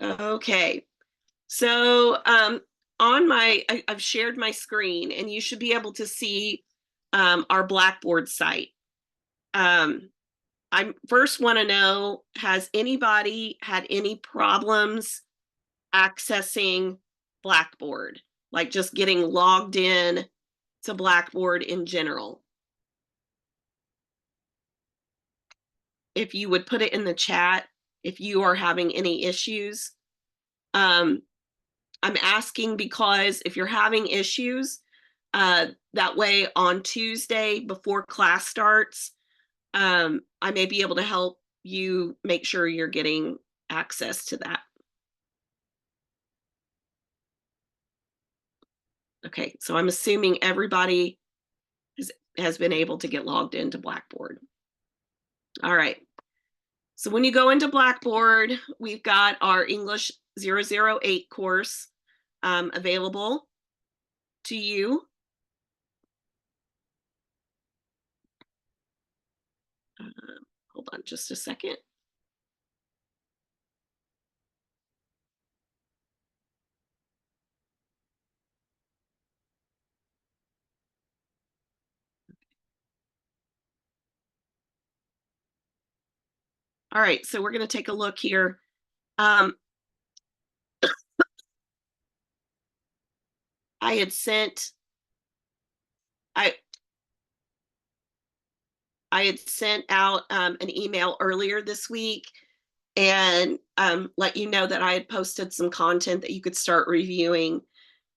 Okay, so I've shared my screen and you should be able to see our Blackboard site. I first want to know, has anybody had any problems accessing Blackboard? Like just getting logged in to Blackboard in general? If you would put it in the chat, if you are having any issues. I'm asking because if you're having issues, that way on Tuesday before class starts, I may be able to help you make sure you're getting access to that. Okay, so I'm assuming everybody has been able to get logged into Blackboard. All right. So when you go into Blackboard, we've got our English 008 course available to you. Hold on just a second. All right, so we're going to take a look here. I had sent out an email earlier this week and let you know that I had posted some content that you could start reviewing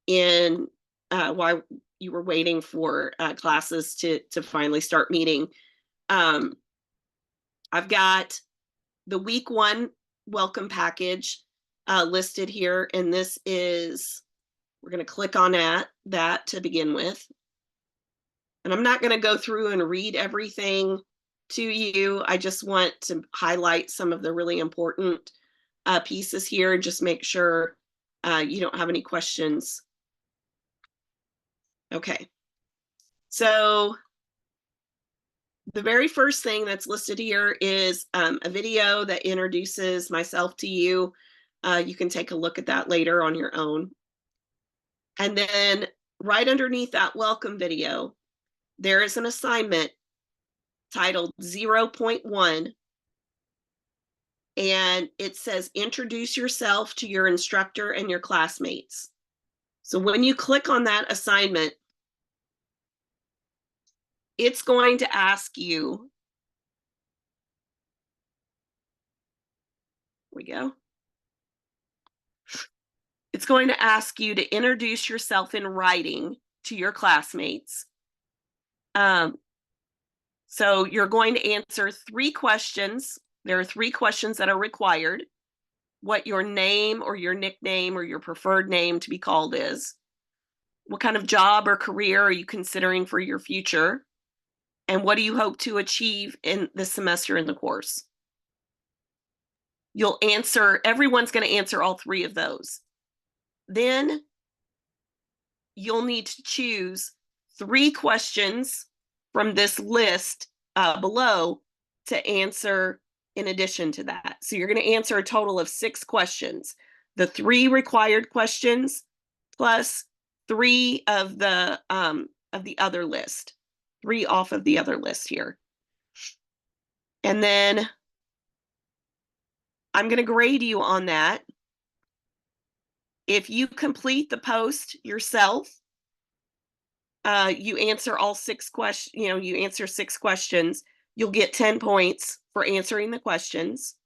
in while you were waiting for classes to finally start meeting. I've got the week 1 welcome package listed here, and this is, we're going to click on that to begin with. And I'm not going to go through and read everything to you. I just want to highlight some of the really important pieces here and just make sure you don't have any questions. Okay. So the very first thing that's listed here is a video that introduces myself to you. You can take a look at that later on your own. And then right underneath that welcome video, there is an assignment titled 0.1, and it says introduce yourself to your instructor and your classmates. So when you click on that assignment, it's going to ask you, here we go. It's going to ask you to introduce yourself in writing to your classmates. So you're going to answer 3 questions. There are 3 questions that are required. What your name or your nickname or your preferred name to be called is. What kind of job or career are you considering for your future? And what do you hope to achieve in this semester in the course? You'll answer, everyone's going to answer all 3 of those. Then you'll need to choose 3 questions from this list below to answer in addition to that. So you're going to answer a total of 6 questions. The 3 required questions plus 3 of the other list. 3 off of the other list here. And then I'm going to grade you on that. If you complete the post yourself, you answer all 6 questions, you answer 6 questions, you'll get 10 points for answering the questions.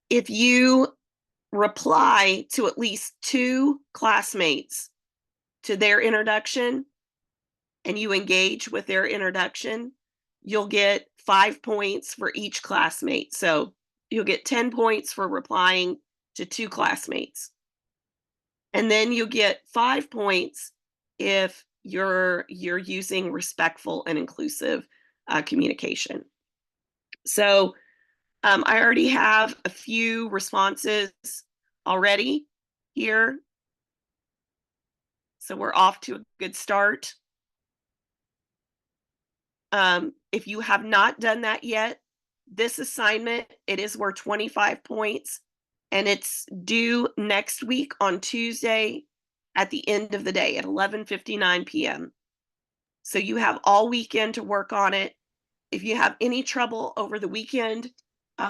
If you reply to at least 2 classmates to their introduction and you engage with their introduction, you'll get 5 points for each classmate. So you'll get 10 points for replying to 2 classmates. And then you get 5 points if you're using respectful and inclusive communication. So I already have a few responses already here. So we're off to a good start. If you have not done that yet, this assignment, it is worth 25 points. and it's due next week on Tuesday at the end of the day at 11:59 p.m. So you have all weekend to work on it. If you have any trouble over the weekend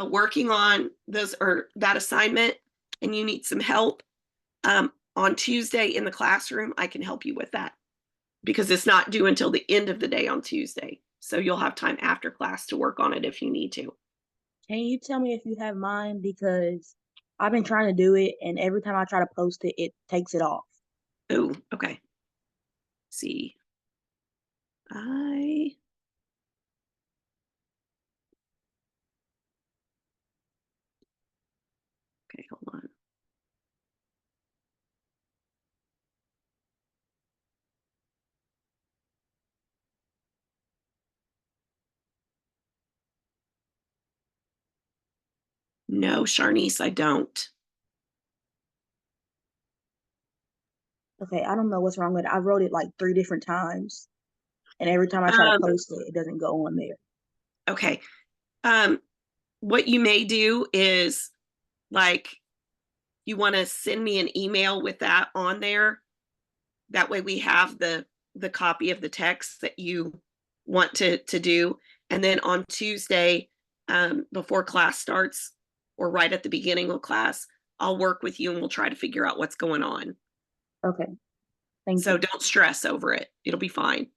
working on those or that assignment and you need some help on Tuesday in the classroom, I can help you with that because it's not due until the end of the day on Tuesday. So you'll have time after class to work on it if you need to. Can you tell me if you have mine? Because I've been trying to do it, and every time I try to post it, it takes it off. Oh, okay. See, I okay, hold on. No, Sharnice, I don't. Okay, I don't know what's wrong with it. I wrote it like 3 different times, and every time I try to Um, post it, it doesn't go on there. okay. Um, what you may do is like you want to send me an email with that on there. That way we have the copy of the text that you want to do. And then on Tuesday, before class starts or right at the beginning of class, I'll work with you and we'll try to figure out what's going on. Okay, thank So you. don't stress over it. It'll be fine.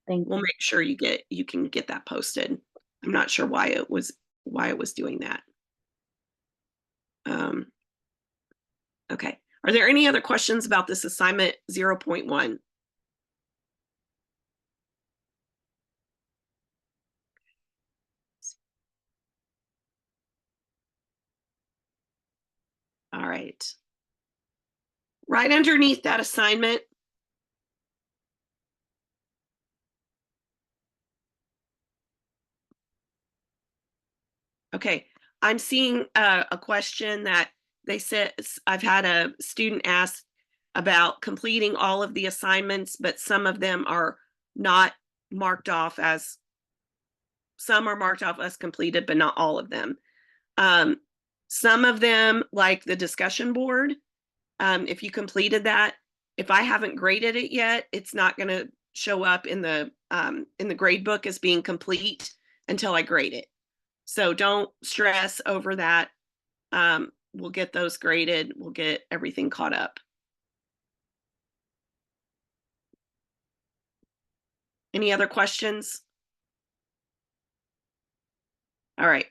Thank We'll you. make sure you can get that posted. I'm not sure why it was doing that. Um, okay. Are there any other questions about this assignment 0.1? All right. Right underneath that assignment, okay, I'm seeing a question that they said I've had a student ask about completing all of the assignments, but some of them are not marked off as some are marked off as completed, but not all of them. Um, some of them, like the discussion board, if you completed that, if I haven't graded it yet, it's not going to show up in the grade book as being complete until I grade it. So don't stress over that. We'll get those graded. We'll get everything caught up. Any other questions? All right.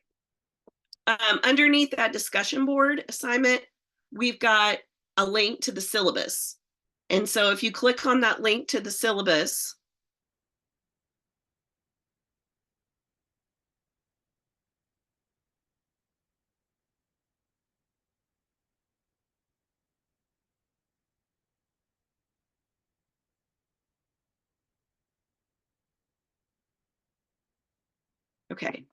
Underneath that discussion board assignment, we've got a link to the syllabus. And so if you click on that link to the syllabus, okay.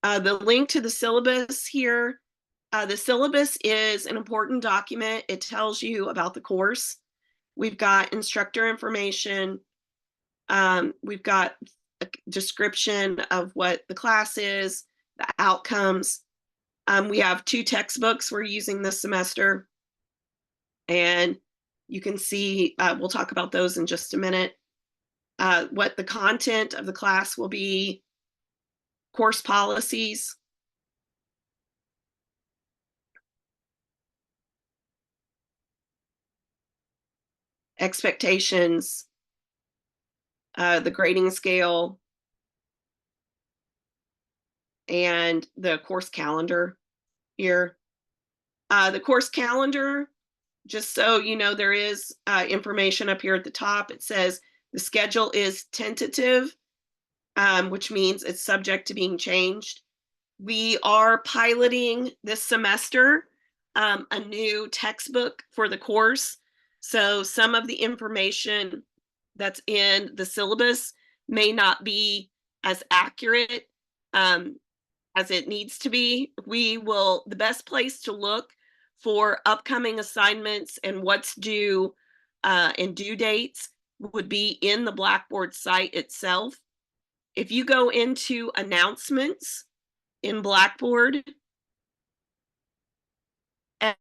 The link to the syllabus here, the syllabus is an important document. It tells you about the course. We've got instructor information. We've got a description of what the class is, the outcomes. We have 2 textbooks we're using this semester. And you can see, we'll talk about those in just a minute. What the content of the class will be, course policies, expectations, the grading scale, and the course calendar here. The course calendar, just so you know, there is information up here at the top. It says the schedule is tentative, which means it's subject to being changed. We are piloting this semester a new textbook for the course. So some of the information that's in the syllabus may not be as accurate as it needs to be. The best place to look for upcoming assignments and what's due and due dates would be in the Blackboard site itself. If you go into announcements in Blackboard,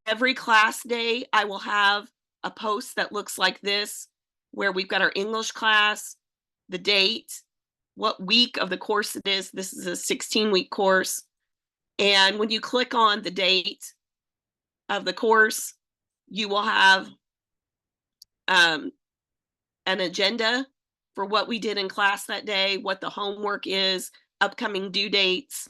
Every class day, I will have a post that looks like this, where we've got our English class, the date, what week of the course it is. This is a 16-week course. And when you click on the date of the course, you will have an agenda for what we did in class that day, what the homework is, upcoming due dates.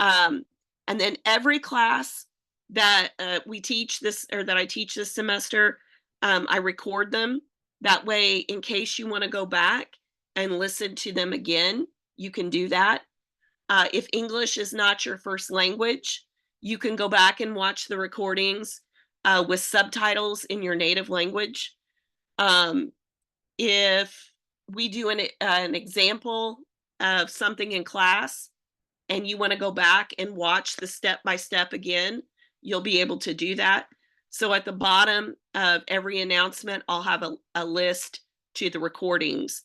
And then every class that we teach this, or that I teach this semester, I record them. That way, in case you want to go back and listen to them again, you can do that. If English is not your first language, you can go back and watch the recordings with subtitles in your native language. If we do an example of something in class and you want to go back and watch the step by step again, you'll be able to do that. So at the bottom of every announcement, I'll have a list to the recordings.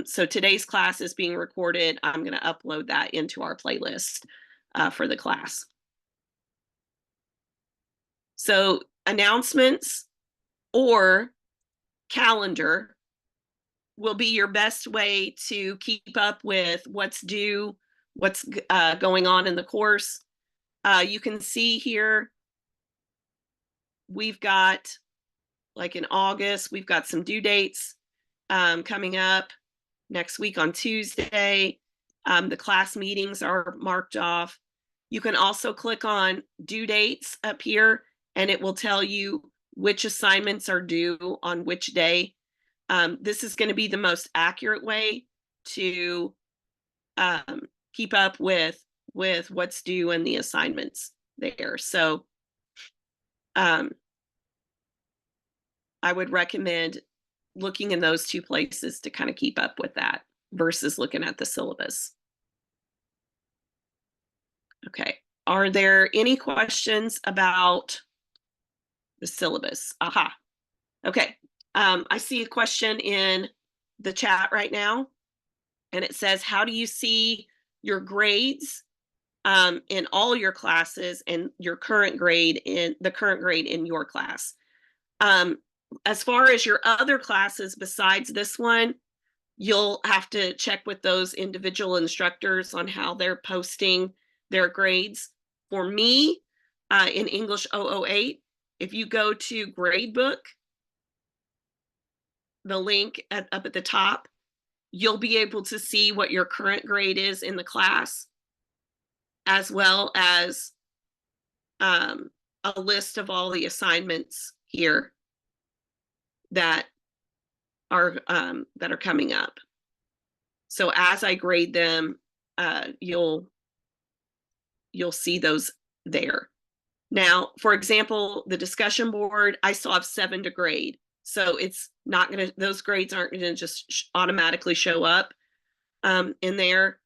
So today's class is being recorded. I'm going to upload that into our playlist for the class. So announcements or calendar will be your best way to keep up with what's due, what's going on in the course. You can see here, we've got, like in August, we've got some due dates coming up next week on Tuesday. The class meetings are marked off. You can also click on due dates up here, and it will tell you which assignments are due on which day. This is going to be the most accurate way to keep up with what's due and the assignments there. So I would recommend looking in those two places to kind of keep up with that versus looking at the syllabus. Okay. Are there any questions about the syllabus? Aha. Okay. I see a question in the chat right now, and it says, how do you see your grades in all your classes and your current grade in your class? As far as your other classes besides this one, you'll have to check with those individual instructors on how they're posting their grades. For me, in English 008, if you go to Gradebook, the link up at the top, you'll be able to see what your current grade is in the class, as well as a list of all the assignments here that are coming up. So as I grade them, you'll see those there. Now, for example, the discussion board, I still have 7 to grade. So it's not going to, those grades aren't going to just automatically show up in there.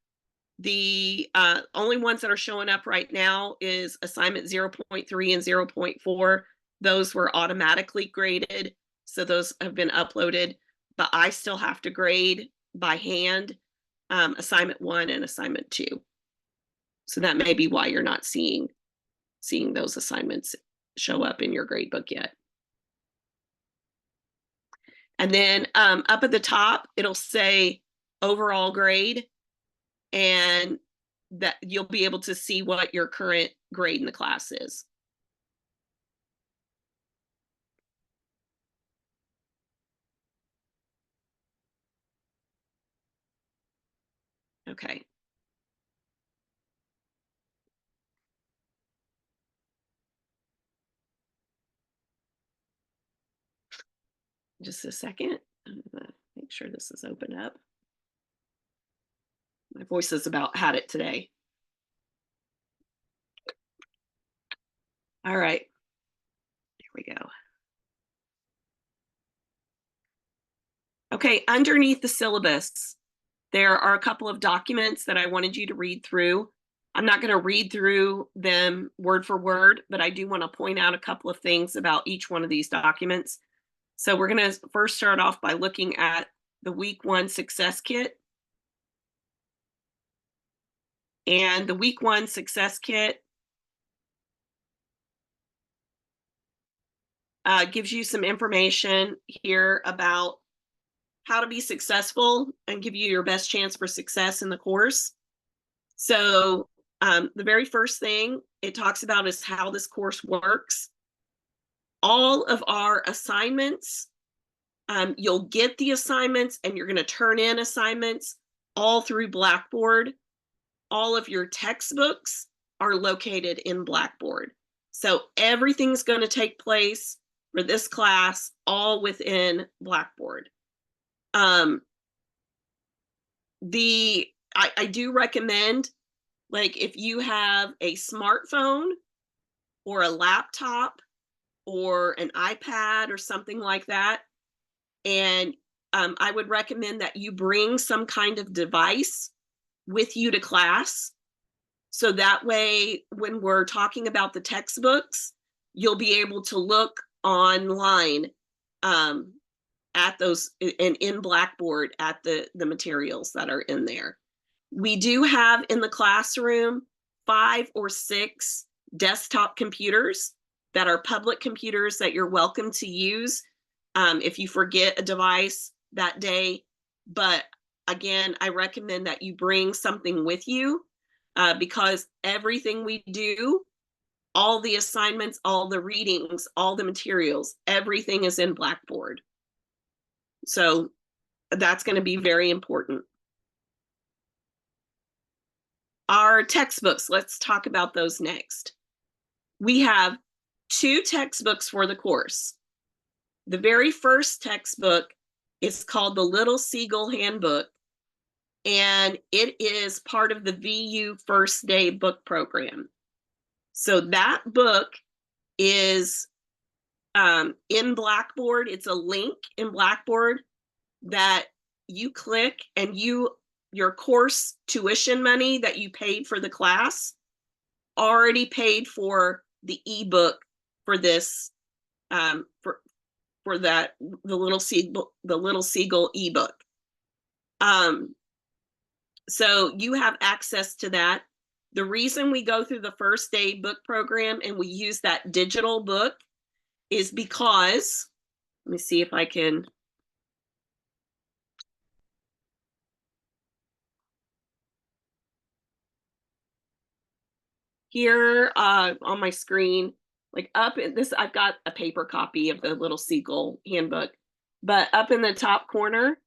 The only ones that are showing up right now is assignment 0.3 and 0.4. Those were automatically graded. So those have been uploaded, but I still have to grade by hand assignment 1 and assignment 2. So that may be why you're not seeing those assignments show up in your gradebook yet. And then up at the top, it'll say overall grade, and that you'll be able to see what your current grade in the class is. Okay. Just a second. I'm gonna make sure this is open up. My voice is about had it today. All right. Here we go. Okay, underneath the syllabus, there are a couple of documents that I wanted you to read through. I'm not going to read through them word for word, but I do want to point out a couple of things about each one of these documents. So we're going to first start off by looking at the week 1 success kit. And the week 1 success kit gives you some information here about how to be successful and give you your best chance for success in the course. So the very first thing it talks about is how this course works. All of our assignments, you'll get the assignments and you're going to turn in assignments all through Blackboard. All of your textbooks are located in Blackboard. So everything's going to take place for this class all within Blackboard. I do recommend, like, if you have a smartphone or a laptop or an iPad or something like that, and I would recommend that you bring some kind of device with you to class. So that way, when we're talking about the textbooks, you'll be able to look online at those and in Blackboard at the materials that are in there. We do have in the classroom 5 or 6 desktop computers that are public computers that you're welcome to use if you forget a device that day. But again, I recommend that you bring something with you because everything we do, all the assignments, all the readings, all the materials, everything is in Blackboard. So that's going to be very important. Our textbooks, let's talk about those next. We have 2 textbooks for the course. The very first textbook is called the Little Seagull Handbook, and it is part of the VU First Day book program. So that book is in Blackboard. It's a link in Blackboard that you click, and your course tuition money that you paid for the class already paid for the ebook for this for that the Little Seagull ebook. So you have access to that. The reason we go through the First Day book program and we use that digital book is because, let me see if I can. Here on my screen, like up in this, I've got a paper copy of the Little Seagull Handbook, but up in the top corner,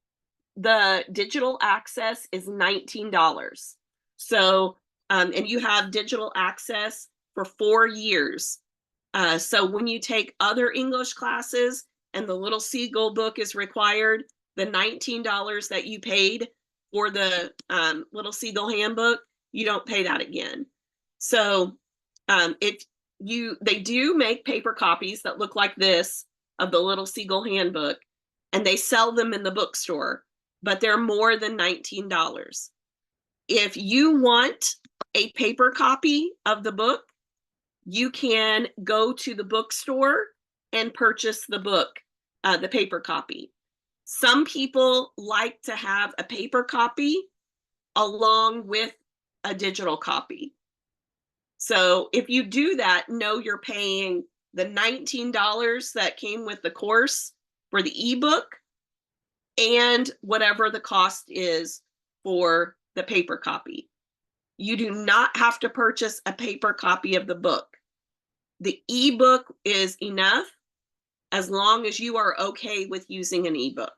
the digital access is $19. So, and you have digital access for 4 years. So when you take other English classes and the Little Seagull book is required, the $19 that you paid for the Little Seagull Handbook, you don't pay that again. So they do make paper copies that look like this of the Little Seagull Handbook, and they sell them in the bookstore, but they're more than $19. If you want a paper copy of the book, you can go to the bookstore and purchase the book, the paper copy. Some people like to have a paper copy along with a digital copy. So if you do that, know you're paying the $19 that came with the course for the ebook and whatever the cost is for the paper copy. You do not have to purchase a paper copy of the book. The ebook is enough as long as you are okay with using an ebook.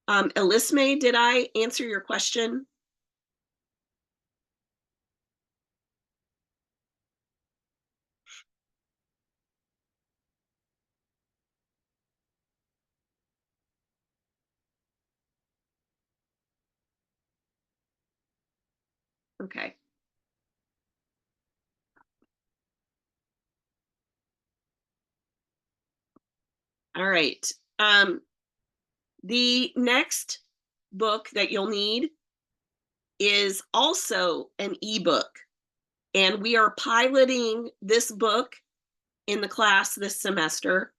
Elisme, did I answer your question? Okay. All right. The next book that you'll need is also an ebook, and we are piloting this book in the class this semester.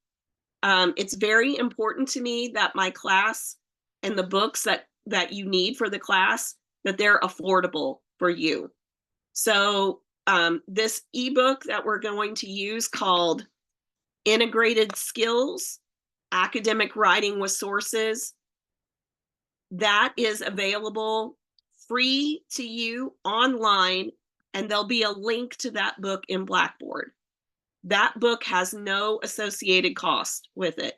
It's very important to me that my class and the books that you need for the class, that they're affordable for you. So this ebook that we're going to use called Integrated Skills, Academic Writing with Sources, that is available free to you online, and there'll be a link to that book in Blackboard. That book has no associated cost with it.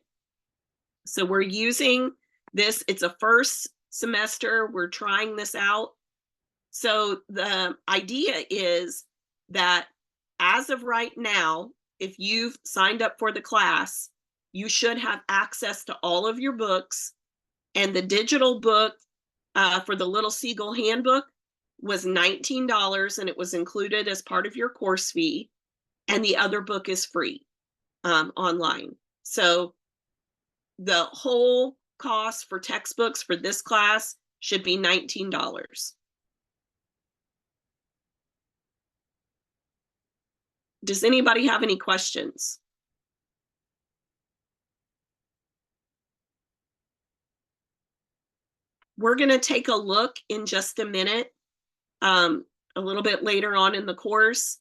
So we're using this, it's a first semester, we're trying this out. So the idea is that as of right now, if you've signed up for the class, you should have access to all of your books. And the digital book for the Little Seagull Handbook was $19, and it was included as part of your course fee. And the other book is free online. So the whole cost for textbooks for this class should be $19. Does anybody have any questions? We're going to take a look in just a minute, a little bit later on in the course,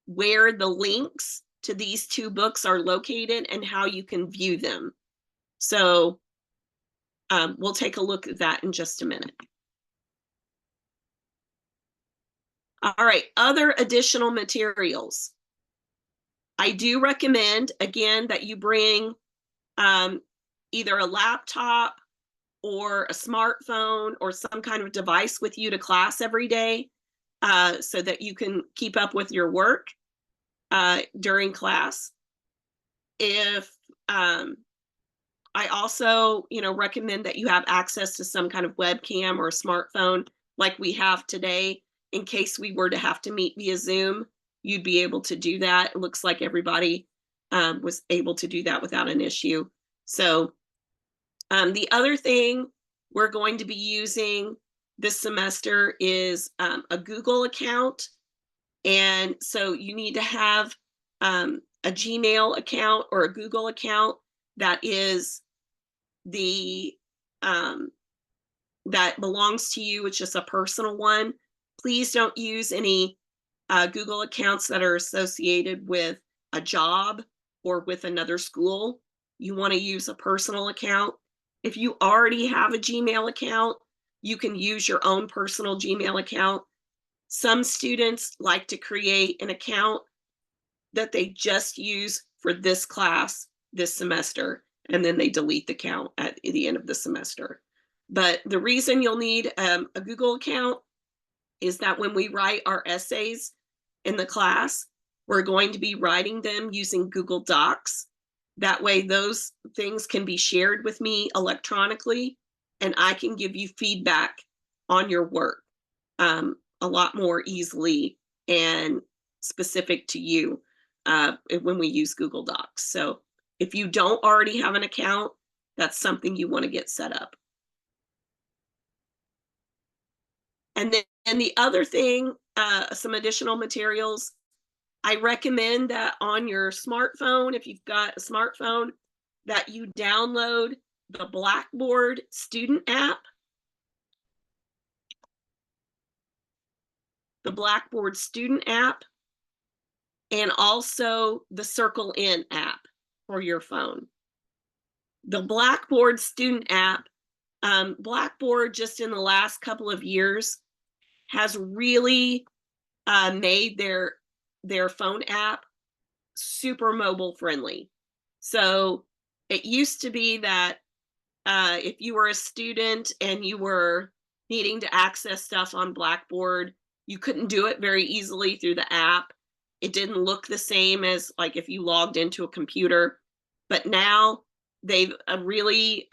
where the links to these two books are located and how you can view them. So we'll take a look at that in just a minute. All right, other additional materials. I do recommend, again, that you bring either a laptop or a smartphone or some kind of device with you to class every day so that you can keep up with your work during class. If I also, recommend that you have access to some kind of webcam or a smartphone like we have today, in case we were to have to meet via Zoom, you'd be able to do that. It looks like everybody was able to do that without an issue. So the other thing we're going to be using this semester is a Google account. And so you need to have a Gmail account or a Google account that is that belongs to you. It's just a personal one. Please don't use any Google accounts that are associated with a job or with another school. You want to use a personal account. If you already have a Gmail account, you can use your own personal Gmail account. Some students like to create an account that they just use for this class this semester, and then they delete the account at the end of the semester. But the reason you'll need a Google account is that when we write our essays in the class, we're going to be writing them using Google Docs. That way those things can be shared with me electronically, and I can give you feedback on your work a lot more easily and specific to you when we use Google Docs. So if you don't already have an account, that's something you want to get set up. And then the other thing, some additional materials, I recommend that on your smartphone, if you've got a smartphone, that you download the Blackboard student app. The Blackboard student app, and also the Circle In app for your phone. The Blackboard student app, Blackboard just in the last couple of years has really made their phone app super mobile friendly. So it used to be that if you were a student and you were needing to access stuff on Blackboard, you couldn't do it very easily through the app. It didn't look the same as like if you logged into a computer. But now they've really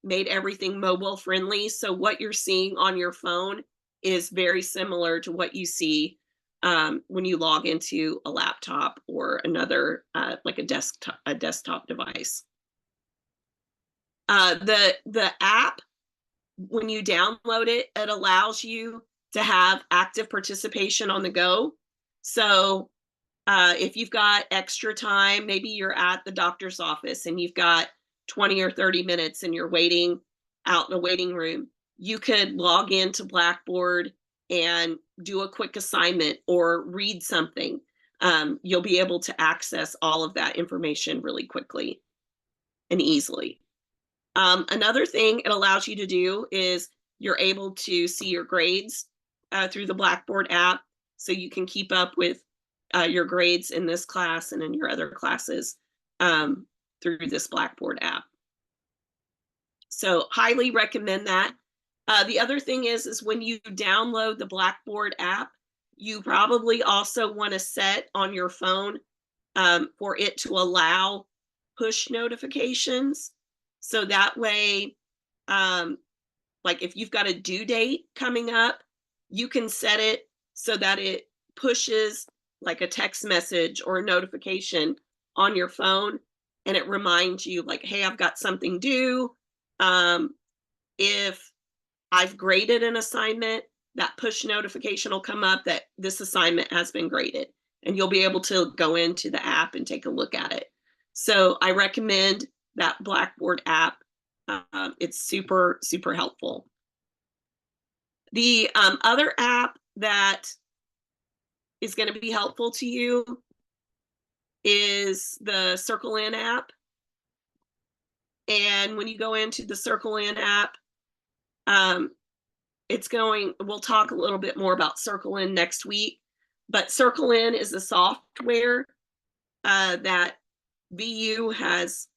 made everything mobile friendly. So what you're seeing on your phone is very similar to what you see when you log into a laptop or another like a desktop device. The app, when you download it, it allows you to have active participation on the go. So if you've got extra time, maybe you're at the doctor's office and you've got 20 or 30 minutes and you're waiting out in the waiting room, you could log into Blackboard and do a quick assignment or read something, you'll be able to access all of that information really quickly and easily. Another thing it allows you to do is you're able to see your grades through the Blackboard app, so you can keep up with your grades in this class and in your other classes through this Blackboard app. So highly recommend that. The other thing is when you download the Blackboard app, you probably also want to set on your phone for it to allow push notifications. So that way, like if you've got a due date coming up, you can set it so that it pushes like a text message or a notification on your phone, and it reminds you like, hey, I've got something due. If I've graded an assignment, that push notification will come up that this assignment has been graded, and you'll be able to go into the app and take a look at it. So I recommend that Blackboard app. It's super, super helpful. The other app that is going to be helpful to you is the Circle In app. And when you go into the Circle In app, we'll talk a little bit more about Circle In next week, but Circle In is a software that VU has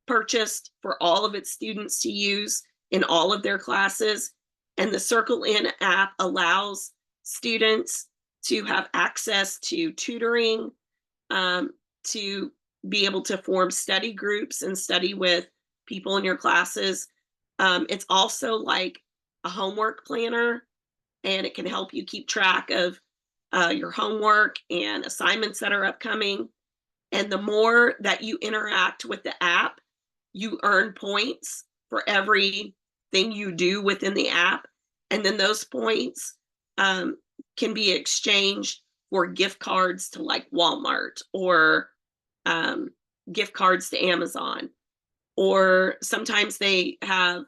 purchased for all of its students to use in all of their classes. And the Circle In app allows students to have access to tutoring, to be able to form study groups and study with people in your classes. It's also like a homework planner, and it can help you keep track of your homework and assignments that are upcoming. And the more that you interact with the app, you earn points for everything you do within the app. And then those points can be exchanged for gift cards to like Walmart, or gift cards to Amazon, or sometimes they have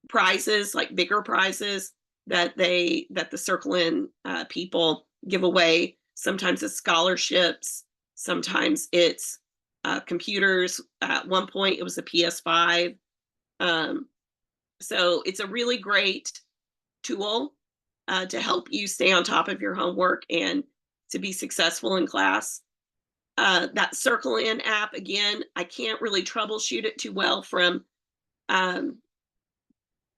prizes, like bigger prizes that the Circle In people give away. Sometimes it's scholarships, sometimes it's computers. At one point it was a PS5. So it's a really great tool to help you stay on top of your homework and to be successful in class. That Circle In app, again, I can't really troubleshoot it too well from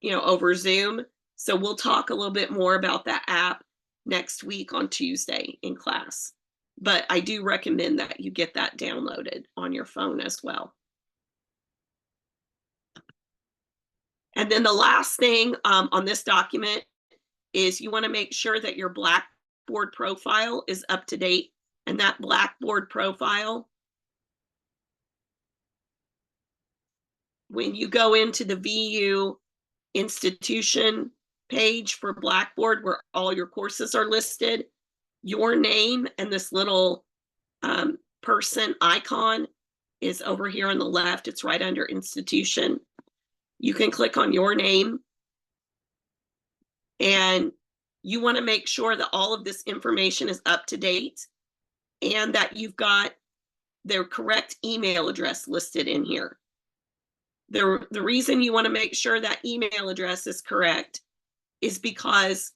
over Zoom. So we'll talk a little bit more about that app next week on Tuesday in class. But I do recommend that you get that downloaded on your phone as well. And then the last thing on this document is you want to make sure that your Blackboard profile is up to date. And that Blackboard profile, when you go into the VU institution page for Blackboard, where all your courses are listed, your name and this little person icon is over here on the left. It's right under institution. You can click on your name, and you want to make sure that all of this information is up to date and that you've got their correct email address listed in here. The reason you want to make sure that email address is correct is because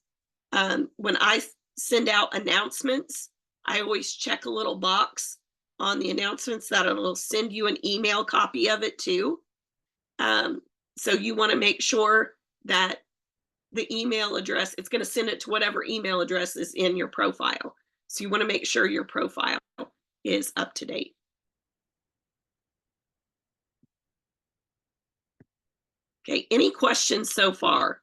when I send out announcements, I always check a little box on the announcements that it'll send you an email copy of it too. So you want to make sure that the email address, it's going to send it to whatever email address is in your profile. So you want to make sure your profile is up to date. Okay, any questions so far?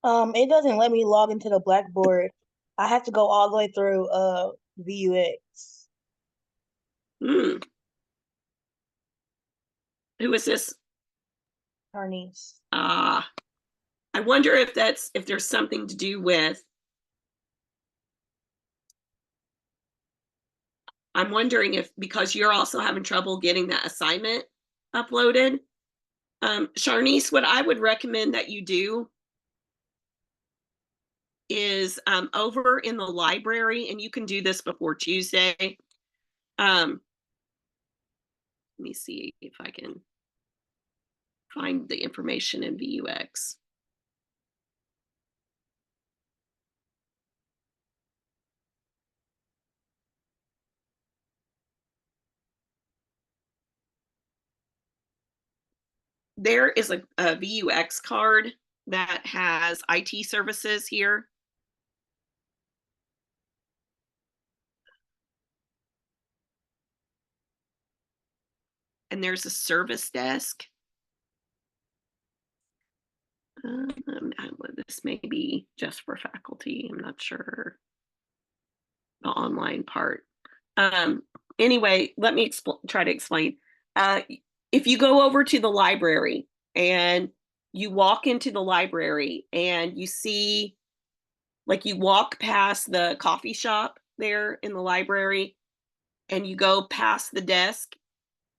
It doesn't let me log into the Blackboard. I have to go all the way through VUX. Who is this? Our niece. I wonder if there's something to do with, I'm wondering if because you're also having trouble getting that assignment uploaded, Sharnice, what I would recommend that you do is over in the library, and you can do this before Tuesday. Let me see if I can find the information in VUX. There is a VUX card that has IT services here. And there's a service desk. This may be just for faculty. I'm not sure the online part. Anyway, let me try to explain. If you go over to the library and you walk into the library and you see, like, you walk past the coffee shop there in the library and you go past the desk,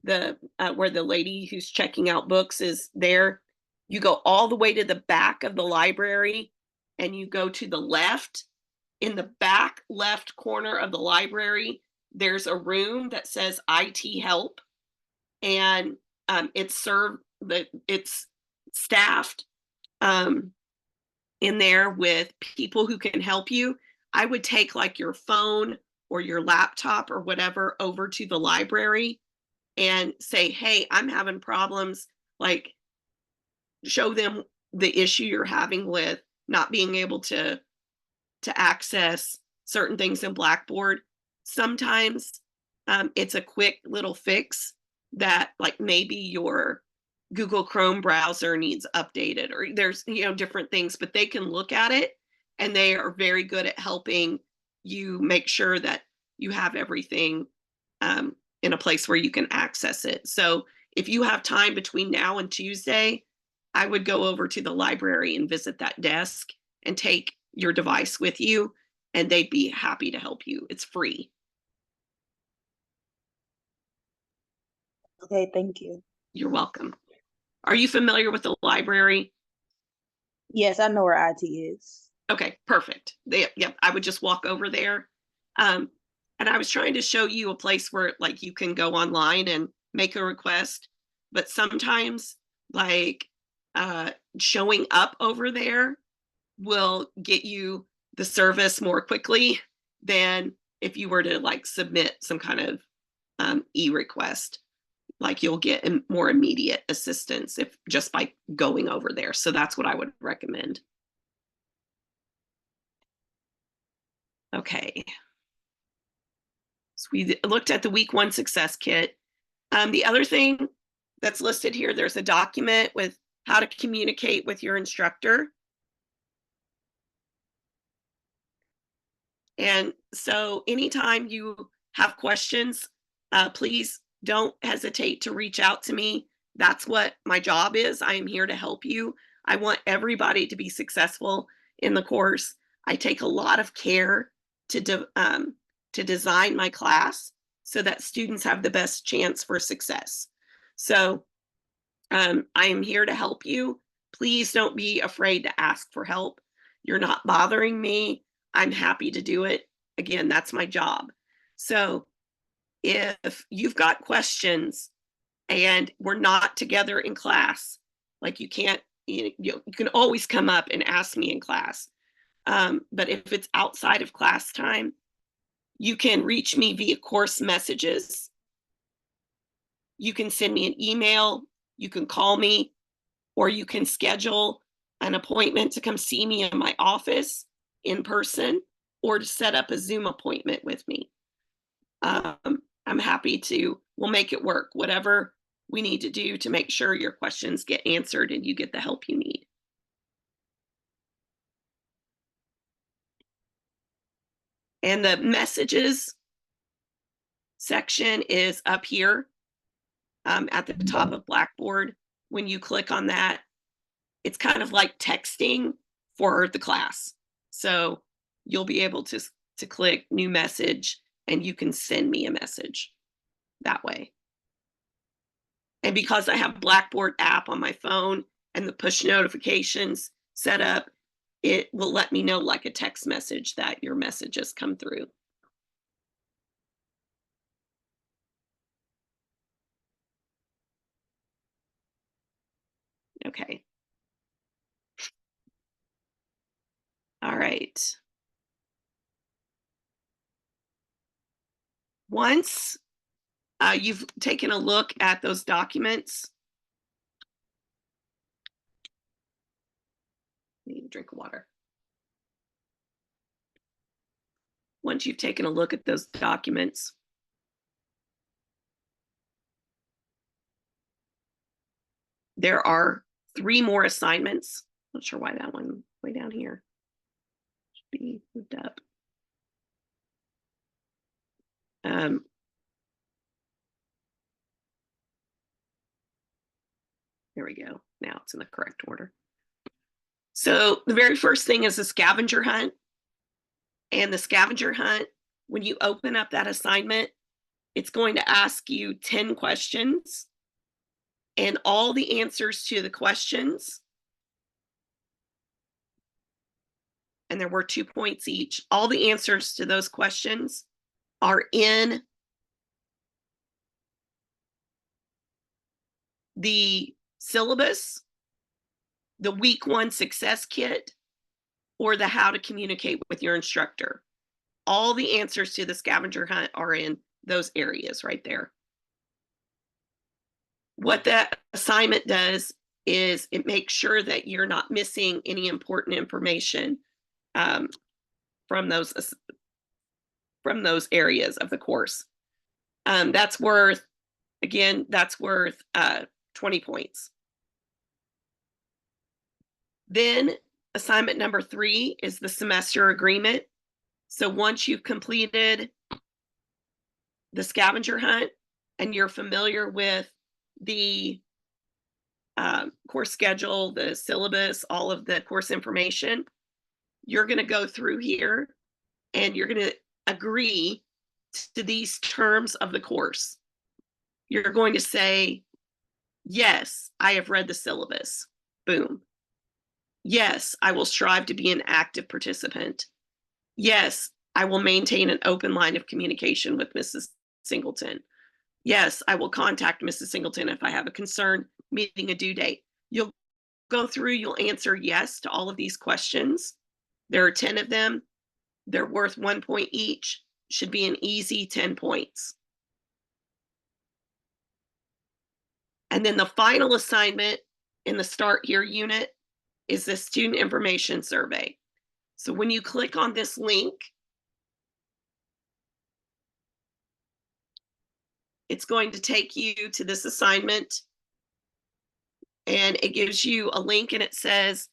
the where the lady who's checking out books is there. You go all the way to the back of the library and you go to the left. In the back left corner of the library, there's a room that says IT help, and it's staffed in there with people who can help you. I would take like your phone or your laptop or whatever over to the library and say, hey, I'm having problems. Like, show them the issue you're having with not being able to access certain things in Blackboard. Sometimes it's a quick little fix that, like, maybe your Google Chrome browser needs updated, or there's, different things, but they can look at it and they are very good at helping you make sure that you have everything in a place where you can access it. So if you have time between now and Tuesday, I would go over to the library and visit that desk and take your device with you, and they'd be happy to help you. It's free. Okay, thank you. You're welcome. Are you familiar with the library? Yes, I know where IT is. Okay, perfect. Yep, I would just walk over there. And I was trying to show you a place where, like, you can go online and make a request, but sometimes, like, showing up over there will get you the service more quickly than if you were to, like, submit some kind of e-request. Like, you'll get more immediate assistance if just by going over there. So that's what I would recommend. Okay. So we looked at the week 1 success kit. The other thing that's listed here, there's a document with how to communicate with your instructor. And so anytime you have questions, please don't hesitate to reach out to me. That's what my job is. I am here to help you. I want everybody to be successful in the course. I take a lot of care to design my class so that students have the best chance for success. So I am here to help you. Please don't be afraid to ask for help. You're not bothering me. I'm happy to do it. Again, that's my job. So if you've got questions and we're not together in class, like, you can't, you can always come up and ask me in class. But if it's outside of class time, you can reach me via course messages. You can send me an email. You can call me, or you can schedule an appointment to come see me in my office in person, or to set up a Zoom appointment with me. I'm happy to, we'll make it work, whatever we need to do to make sure your questions get answered and you get the help you need. And the messages section is up here at the top of Blackboard. When you click on that, it's kind of like texting for the class. So you'll be able to click new message and you can send me a message that way. And because I have Blackboard app on my phone and the push notifications set up, it will let me know like a text message that your message has come through. Okay. All right. Once you've taken a look at those documents, I need a drink of water. Once you've taken a look at those documents, there are 3 more assignments. Not sure why that one way down here should be moved up. There we go. Now it's in the correct order. So the very first thing is a scavenger hunt. And the scavenger hunt, when you open up that assignment, it's going to ask you 10 questions. And all the answers to the questions, and there were 2 points each, all the answers to those questions are in the syllabus, the week 1 success kit, or the how to communicate with your instructor. All the answers to the scavenger hunt are in those areas right there. What that assignment does is it makes sure that you're not missing any important information from those areas of the course. That's worth 20 points. Then assignment number 3 is the semester agreement. So once you've completed the scavenger hunt and you're familiar with the course schedule, the syllabus, all of the course information, you're going to go through here and you're going to agree to these terms of the course. You're going to say, yes, I have read the syllabus. Boom. Yes, I will strive to be an active participant. Yes, I will maintain an open line of communication with Mrs. Singleton. Yes, I will contact Mrs. Singleton if I have a concern meeting a due date. You'll go through, you'll answer yes to all of these questions. There are 10 of them. They're worth 1 point each. Should be an easy 10 points. And then the final assignment in the Start Here unit is the Student Information Survey. So when you click on this link, it's going to take you to this assignment, and it gives you a link and it says,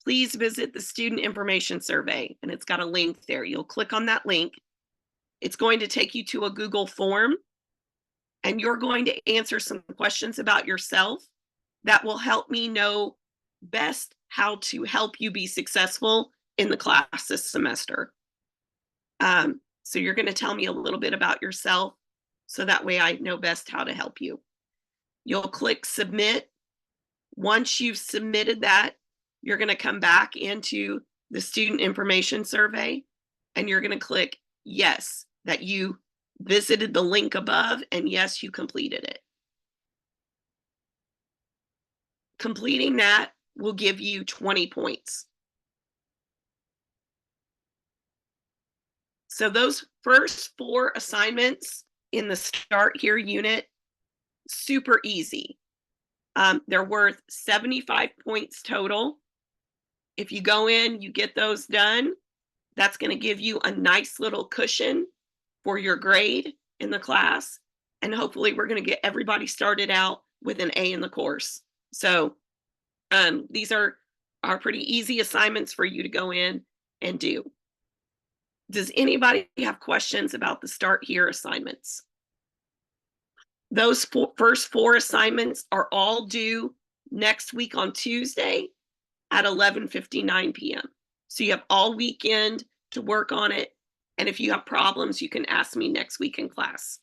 please visit the Student Information Survey. And it's got a link there. You'll click on that link. It's going to take you to a Google form, and you're going to answer some questions about yourself that will help me know best how to help you be successful in the class this semester. So you're going to tell me a little bit about yourself, so that way I know best how to help you. You'll click submit. Once you've submitted that, you're going to come back into the Student Information Survey, and you're going to click yes, that you visited the link above, and yes, you completed it. Completing that will give you 20 points. So those first 4 assignments in the Start Here unit, super easy. They're worth 75 points total. If you go in, you get those done, that's going to give you a nice little cushion for your grade in the class. And hopefully we're going to get everybody started out with an A in the course. So these are pretty easy assignments for you to go in and do. Does anybody have questions about the Start Here assignments? Those first 4 assignments are all due next week on Tuesday at 11:59 p.m. So you have all weekend to work on it. And if you have problems, you can ask me next week in class.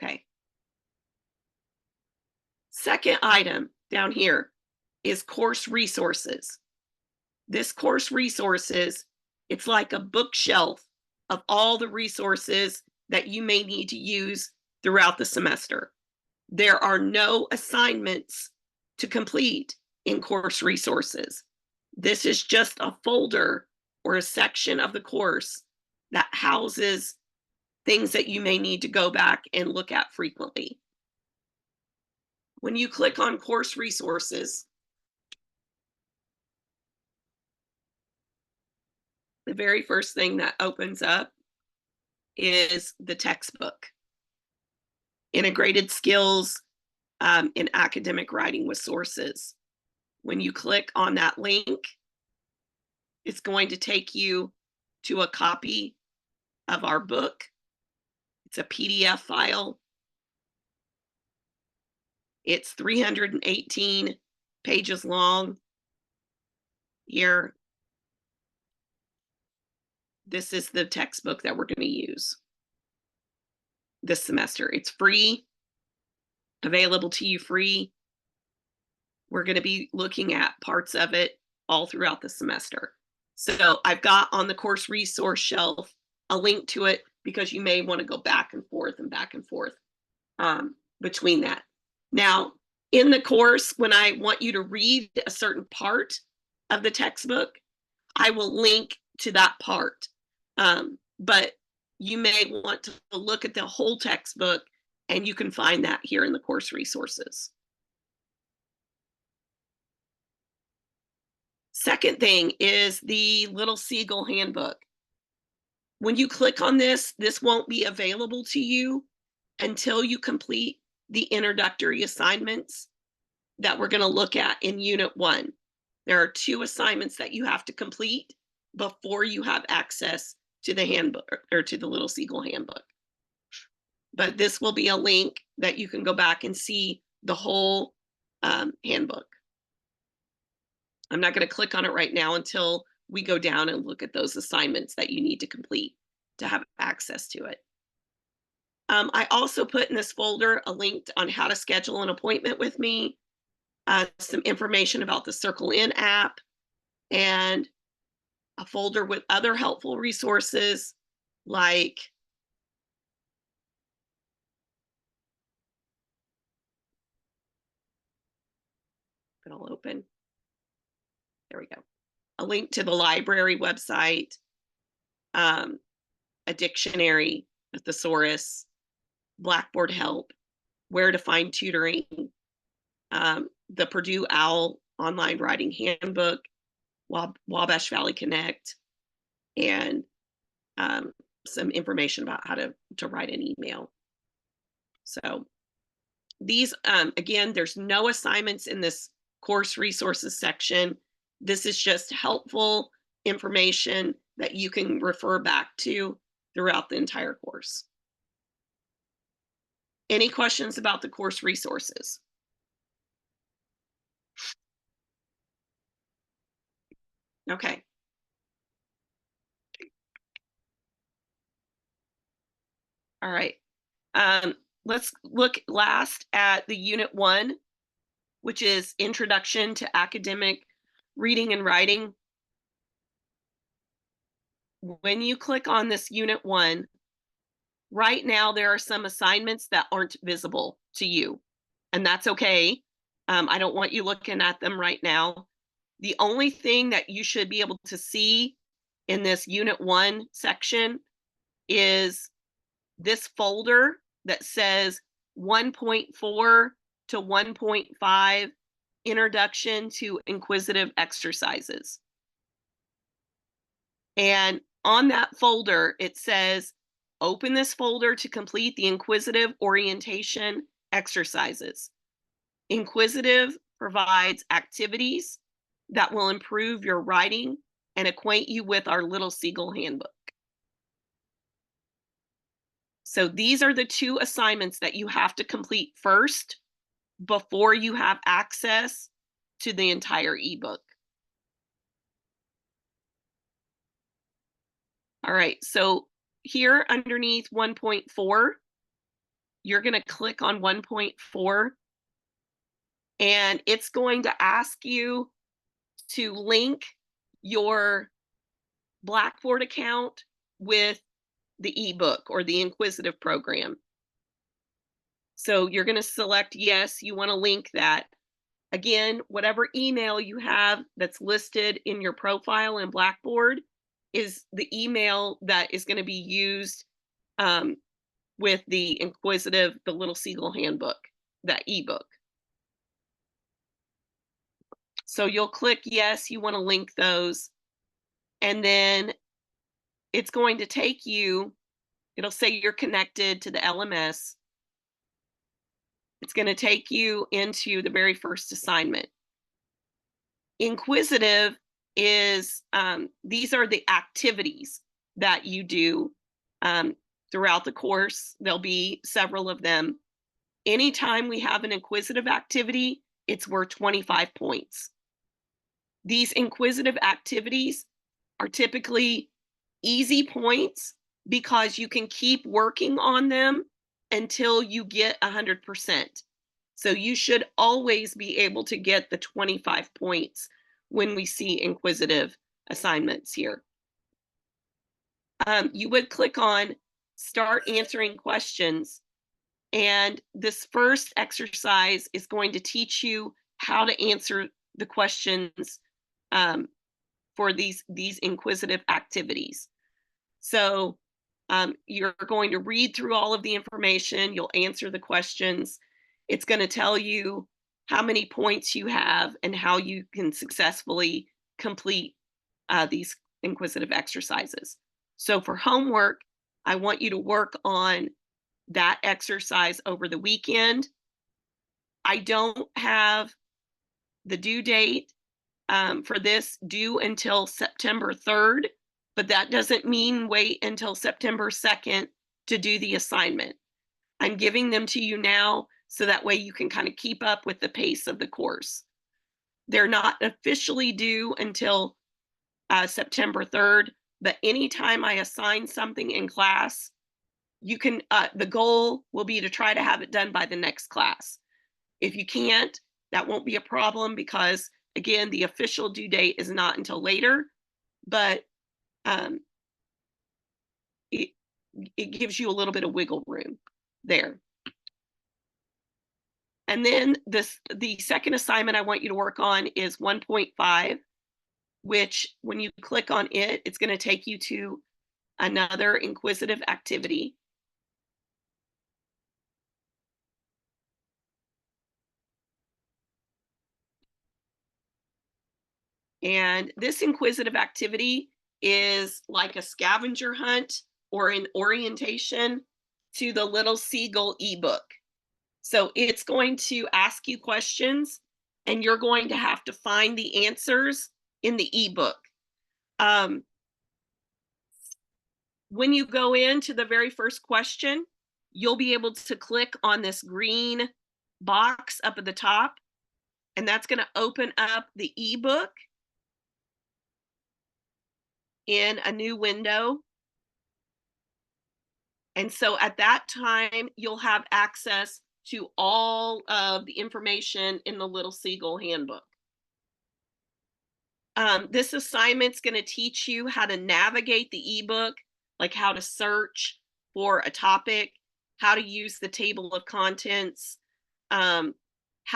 Okay. Second item down here is course resources. This course resources, it's like a bookshelf of all the resources that you may need to use throughout the semester. There are no assignments to complete in course resources. This is just a folder or a section of the course that houses things that you may need to go back and look at frequently. When you click on course resources, the very first thing that opens up is the textbook, Integrated Skills in Academic Writing with Sources. When you click on that link, it's going to take you to a copy of our book. It's a PDF file. It's 318 pages long. Here, this is the textbook that we're going to use this semester. It's free, available to you free. We're going to be looking at parts of it all throughout the semester. So I've got on the course resource shelf a link to it because you may want to go back and forth between that. Now, in the course, when I want you to read a certain part of the textbook, I will link to that part. But you may want to look at the whole textbook, and you can find that here in the course resources. Second thing is the Little Seagull Handbook. When you click on this, this won't be available to you until you complete the introductory assignments that we're going to look at in Unit 1. There are 2 assignments that you have to complete before you have access to the handbook or to the Little Seagull Handbook. But this will be a link that you can go back and see the whole handbook. I'm not going to click on it right now until we go down and look at those assignments that you need to complete to have access to it. I also put in this folder a link on how to schedule an appointment with me, some information about the Circle In app, and a folder with other helpful resources like it'll open. There we go. A link to the library website, a dictionary, a thesaurus, Blackboard help, where to find tutoring, the Purdue OWL online writing handbook, Wabash Valley Connect, and some information about how to write an email. So these, again, there's no assignments in this course resources section. This is just helpful information that you can refer back to throughout the entire course. Any questions about the course resources? Okay. All right. Let's look last at the Unit 1, which is Introduction to Academic Reading and Writing. When you click on this Unit 1, right now there are some assignments that aren't visible to you, and that's okay. I don't want you looking at them right now. The only thing that you should be able to see in this Unit 1 section is this folder that says 1.4 to 1.5 Introduction to Inquisitive Exercises. And on that folder, it says, open this folder to complete the inquisitive orientation exercises. Inquisitive provides activities that will improve your writing and acquaint you with our Little Seagull Handbook. So these are the 2 assignments that you have to complete first before you have access to the entire ebook. All right, so here underneath 1.4, you're going to click on 1.4, and it's going to ask you to link your Blackboard account with the ebook or the Inquisitive program. So you're going to select yes, you want to link that. Again, whatever email you have that's listed in your profile in Blackboard is the email that is going to be used um, with the Inquisitive, the Little Seagull Handbook, that ebook. So you'll click yes, you want to link those, and then it's going to take you, it'll say you're connected to the LMS. It's going to take you into the very first assignment. Inquisitive is, these are the activities that you do throughout the course. There'll be several of them. Anytime we have an inquisitive activity, it's worth 25 points. These inquisitive activities are typically easy points because you can keep working on them until you get 100%. So you should always be able to get the 25 points when we see inquisitive assignments here. You would click on Start Answering Questions, and this first exercise is going to teach you how to answer the questions for these inquisitive activities. So you're going to read through all of the information, you'll answer the questions. It's going to tell you how many points you have and how you can successfully complete these inquisitive exercises. So for homework, I want you to work on that exercise over the weekend. I don't have the due date for this due until September 3rd, but that doesn't mean wait until September 2nd to do the assignment. I'm giving them to you now so that way you can kind of keep up with the pace of the course. They're not officially due until September 3rd, but anytime I assign something in class, you can, the goal will be to try to have it done by the next class. If you can't, that won't be a problem because, again, the official due date is not until later, but it, it gives you a little bit of wiggle room there. And then the second assignment I want you to work on is 1.5, which when you click on it, it's going to take you to another inquisitive activity. And this inquisitive activity is like a scavenger hunt or an orientation to the Little Seagull ebook. So it's going to ask you questions and you're going to have to find the answers in the ebook. When you go into the very first question, you'll be able to click on this green box up at the top, and that's going to open up the ebook in a new window. And so at that time, you'll have access to all of the information in the Little Seagull Handbook. This assignment's going to teach you how to navigate the ebook, like how to search for a topic, how to use the table of contents, how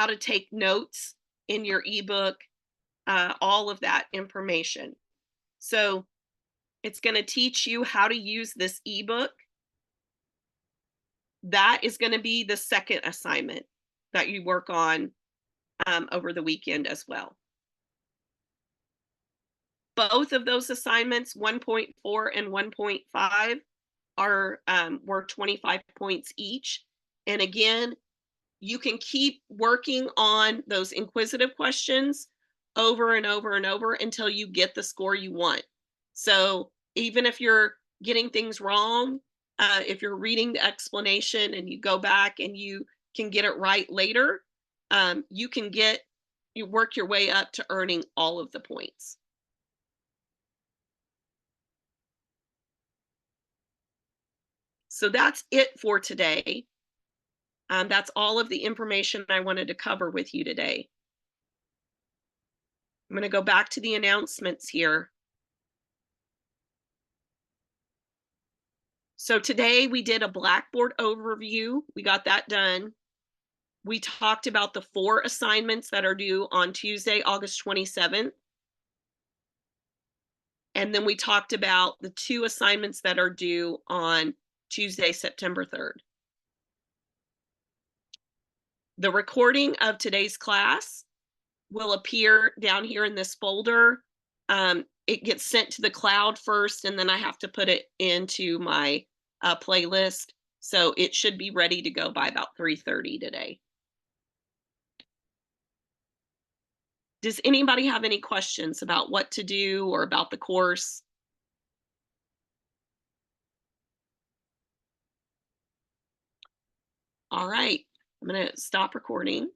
to take notes in your ebook, all of that information. So it's going to teach you how to use this ebook. That is going to be the second assignment that you work on over the weekend as well. Both of those assignments, 1.4 and 1.5, are worth 25 points each. And again, you can keep working on those inquisitive questions over and over and over until you get the score you want. So even if you're getting things wrong, if you're reading the explanation and you go back and you can get it right later, you work your way up to earning all of the points. So that's it for today. That's all of the information I wanted to cover with you today. I'm going to go back to the announcements here. So today we did a Blackboard overview. We got that done. We talked about the 4 assignments that are due on Tuesday, August 27th. And then we talked about the 2 assignments that are due on Tuesday, September 3rd. The recording of today's class will appear down here in this folder. It gets sent to the cloud first, and then I have to put it into my playlist. So it should be ready to go by about 3:30 today. Does anybody have any questions about what to do or about the course? All right, I'm going to stop recording.